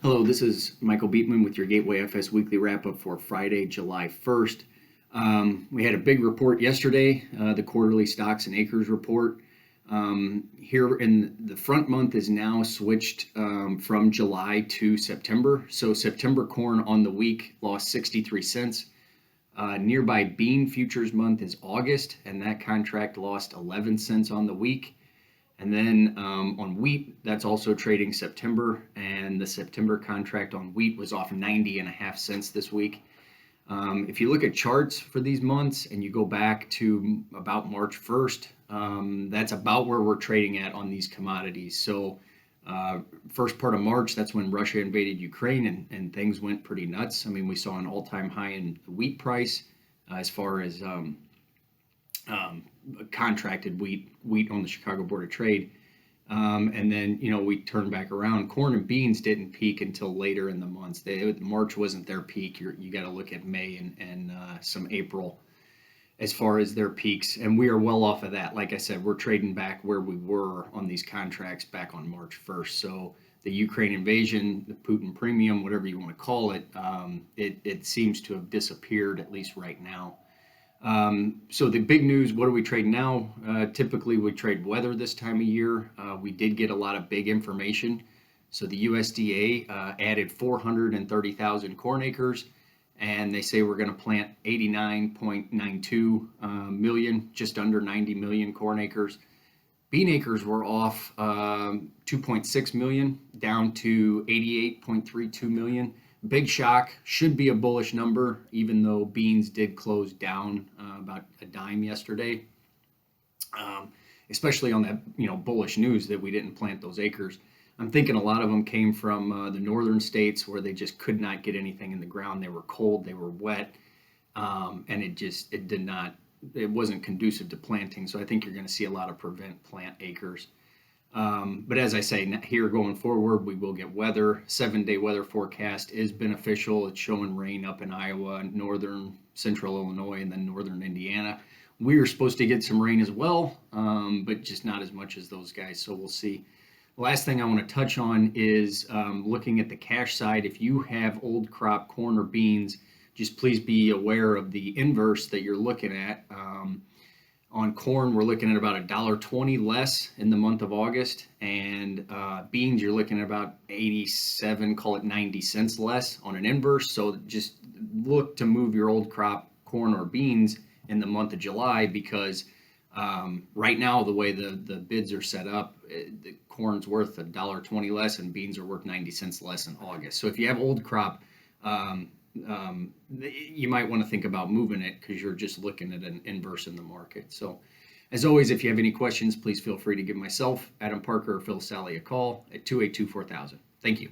Hello, this is Michael Beatman with your Gateway FS Weekly Wrap-Up for Friday, July 1st. We had a big report yesterday, the quarterly stocks and acres report. Here in the front month is now switched from July to September. So September corn on the week lost 63 cents. Nearby bean futures month is August, and that contract lost 11 cents on the week. And then on wheat, that's also trading September, and the September contract on wheat was off 90.5 cents this week. If you look at charts for these months and you go back to about March 1st, that's about where we're trading at on these commodities. So first part of March, that's when Russia invaded Ukraine and things went pretty nuts. I mean, we saw an all-time high in the wheat price as far as contracted wheat on the Chicago Board of Trade. And then, we turned back around. Corn and beans didn't peak until later in the months. March wasn't their peak. You got to look at May and some April as far as their peaks. And we are well off of that. Like I said, we're trading back where we were on these contracts back on March 1st. So the Ukraine invasion, the Putin premium, whatever you want to call it, it seems to have disappeared, at least right now. So the big news, what do we trade now? Typically we trade weather this time of year. We did get a lot of big information. So the USDA added 430,000 corn acres, and they say we're going to plant 89.92 million, just under 90 million corn acres. Bean acres were off 2.6 million down to 88.32 million. Big shock, should be a bullish number, even though beans did close down about a dime yesterday, especially on that bullish news that we didn't plant those acres. I'm thinking a lot of them came from the northern states where they just could not get anything in the ground. They were cold, they were wet, and it wasn't conducive to planting. So I think you're going to see a lot of prevent plant acres. But as I say, here going forward, we will get weather. 7-day weather forecast is beneficial. It's showing rain up in Iowa, northern central Illinois, and then northern Indiana. We are supposed to get some rain as well, but just not as much as those guys. So we'll see. Last thing I want to touch on is looking at the cash side. If you have old crop corn or beans, just please be aware of the inverse that you're looking at. On corn, we're looking at about $1.20 less in the month of August, and beans, you're looking at about 87, call it 90 cents less on an inverse. So just look to move your old crop corn or beans in the month of July, because right now, the way the bids are set up, the corn's worth $1.20 less and beans are worth 90 cents less in August. So if you have old crop, you might want to think about moving it, because you're just looking at an inverse in the market. So as always, if you have any questions, please feel free to give myself, Adam Parker, or Phil Sally a call at 282-4000. Thank you.